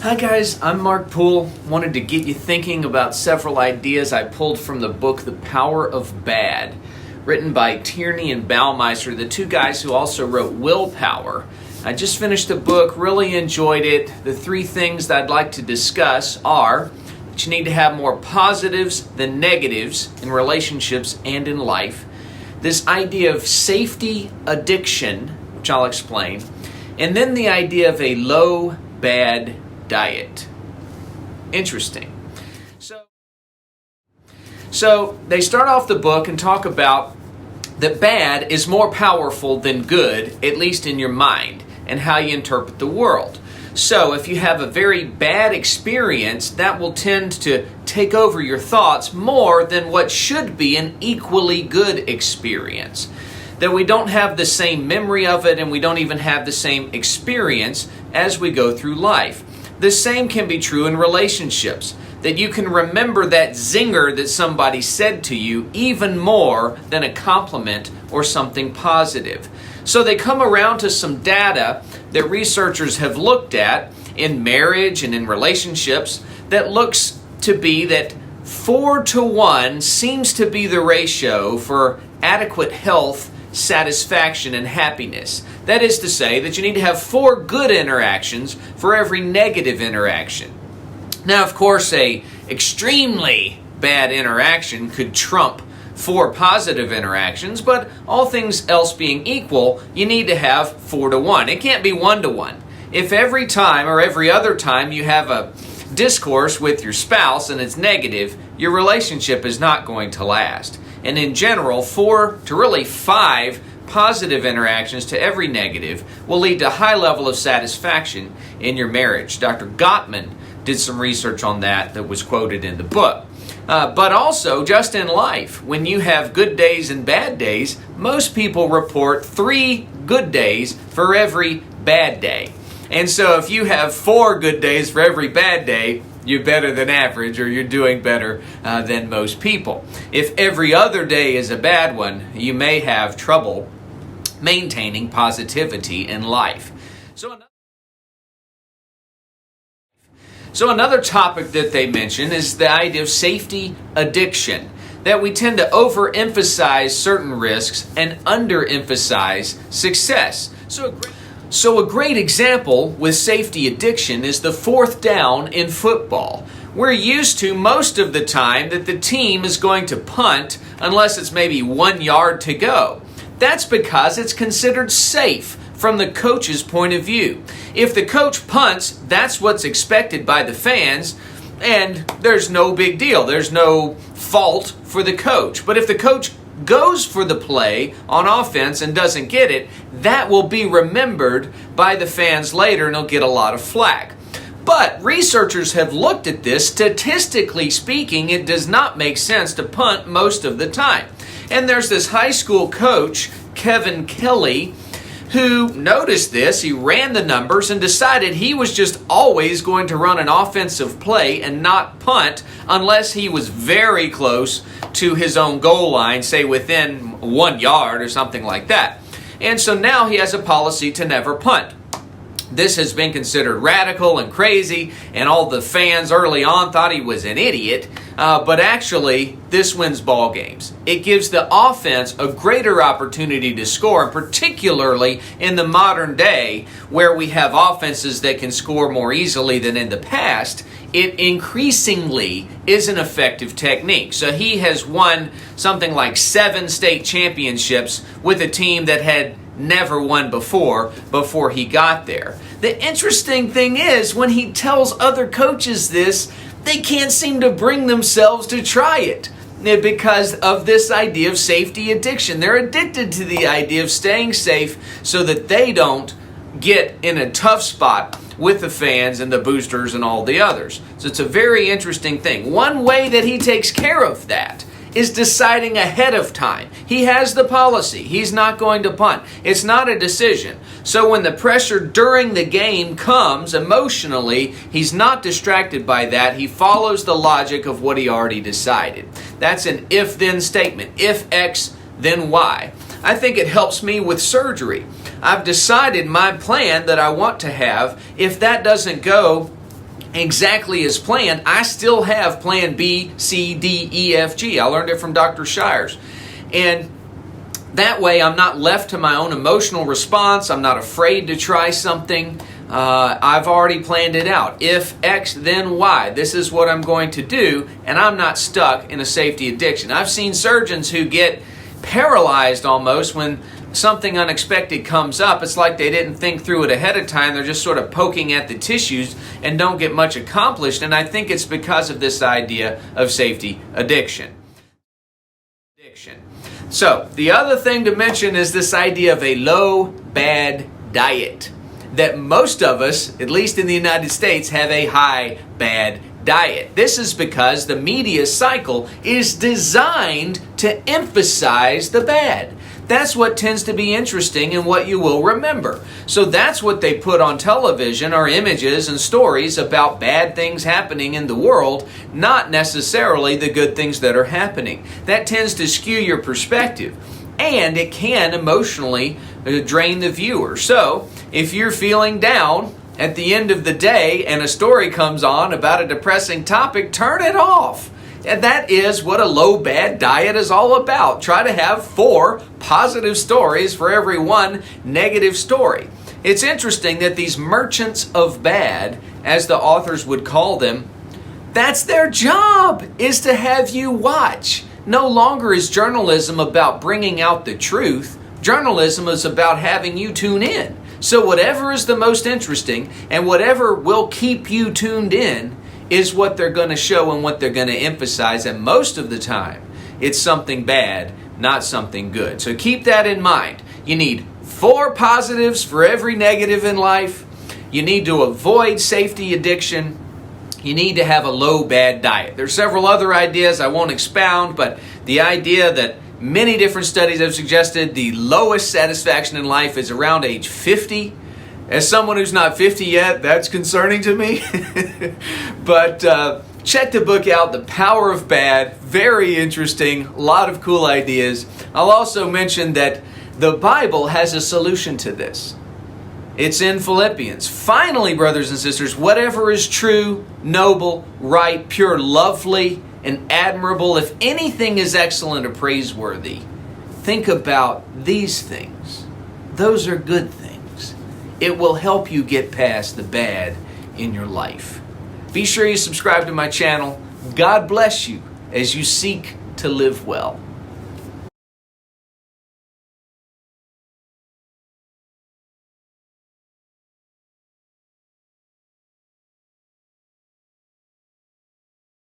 Hi guys, I'm Mark Poole. Wanted to get you thinking about several ideas I pulled from the book The Power of Bad, written by Tierney and Baumeister, the two guys who also wrote Willpower. I just finished the book, really enjoyed it. The three things that I'd like to discuss are that you need to have more positives than negatives in relationships and in life. This idea of safety addiction, which I'll explain, and then the idea of a low bad diet. Interesting. So they start off the book and talk about that bad is more powerful than good, at least in your mind, and how you interpret the world. So if you have a very bad experience, that will tend to take over your thoughts more than what should be an equally good experience. That we don't have the same memory of it and we don't even have the same experience as we go through life. The same can be true in relationships. That you can remember that zinger that somebody said to you even more than a compliment or something positive. So they come around to some data that researchers have looked at in marriage and in relationships that looks to be that 4-to-1 seems to be the ratio for adequate health, satisfaction, and happiness. That is to say that you need to have 4 good interactions for every negative interaction. Now, of course, a extremely bad interaction could trump 4 positive interactions, but all things else being equal, you need to have 4-to-1. It can't be 1-to-1. If every time or every other time you have a discourse with your spouse and it's negative, your relationship is not going to last. And in general, 4 to really 5 positive interactions to every negative will lead to a high level of satisfaction in your marriage. Dr. Gottman did some research on that was quoted in the book. But also, just in life, when you have good days and bad days, most people report 3 good days for every bad day. And so if you have 4 good days for every bad day, you're better than average, or you're doing better than most people. If every other day is a bad one, you may have trouble maintaining positivity in life. So another topic that they mention is the idea of safety addiction, that we tend to overemphasize certain risks and underemphasize success. So a great example with safety addiction is the 4th down in football. We're used to most of the time that the team is going to punt unless it's maybe 1 yard to go. That's because it's considered safe from the coach's point of view. If the coach punts, that's what's expected by the fans, and there's no big deal. There's no fault for the coach. But if the coach goes for the play on offense and doesn't get it, that will be remembered by the fans later and he'll get a lot of flack. But researchers have looked at this. Statistically speaking, it does not make sense to punt most of the time. And there's this high school coach, Kevin Kelly, who noticed this. He ran the numbers and decided he was just always going to run an offensive play and not punt unless he was very close to his own goal line, say within 1 yard or something like that. And so now he has a policy to never punt. This has been considered radical and crazy, and all the fans early on thought he was an idiot. But actually, this wins ball games. It gives the offense a greater opportunity to score, and particularly in the modern day where we have offenses that can score more easily than in the past, it increasingly is an effective technique. So he has won something like 7 state championships with a team that had never won before he got there. The interesting thing is, when he tells other coaches this, they can't seem to bring themselves to try it because of this idea of safety addiction. They're addicted to the idea of staying safe so that they don't get in a tough spot with the fans and the boosters and all the others. So it's a very interesting thing. One way that he takes care of that is deciding ahead of time. He has the policy. He's not going to punt. It's not a decision. So when the pressure during the game comes emotionally, he's not distracted by that. He follows the logic of what he already decided. That's an if-then statement. If X, then Y. I think it helps me with surgery. I've decided my plan that I want to have. If that doesn't go exactly as planned, I still have plan B, C, D, E, F, G. I learned it from Dr. Shires. And that way I'm not left to my own emotional response. I'm not afraid to try something. I've already planned it out. If X, then Y. This is what I'm going to do, and I'm not stuck in a safety addiction. I've seen surgeons who get paralyzed almost when something unexpected comes up. It's like they didn't think through it ahead of time. They're just sort of poking at the tissues and don't get much accomplished. And I think it's because of this idea of safety addiction. So, the other thing to mention is this idea of a low-bad diet. That most of us, at least in the United States, have a high-bad diet. This is because the media cycle is designed to emphasize the bad. That's what tends to be interesting and what you will remember. So that's what they put on television, are images and stories about bad things happening in the world, not necessarily the good things that are happening. That tends to skew your perspective, and it can emotionally drain the viewer. So if you're feeling down at the end of the day and a story comes on about a depressing topic, turn it off. And that is what a low-bad diet is all about. Try to have 4 positive stories for every 1 negative story. It's interesting that these merchants of bad, as the authors would call them, that's their job, is to have you watch. No longer is journalism about bringing out the truth. Journalism is about having you tune in. So whatever is the most interesting and whatever will keep you tuned in is what they're going to show and what they're going to emphasize. And most of the time, it's something bad, not something good. So keep that in mind. You need 4 positives for every negative in life. You need to avoid safety addiction. You need to have a low-bad diet. There's several other ideas I won't expound, but the idea that many different studies have suggested the lowest satisfaction in life is around age 50. As someone who's not 50 yet, that's concerning to me. But check the book out, The Power of Bad. Very interesting. A lot of cool ideas. I'll also mention that the Bible has a solution to this. It's in Philippians. Finally, brothers and sisters, whatever is true, noble, right, pure, lovely, and admirable, if anything is excellent or praiseworthy, think about these things. Those are good things. It will help you get past the bad in your life. Be sure you subscribe to my channel. God bless you as you seek to live well.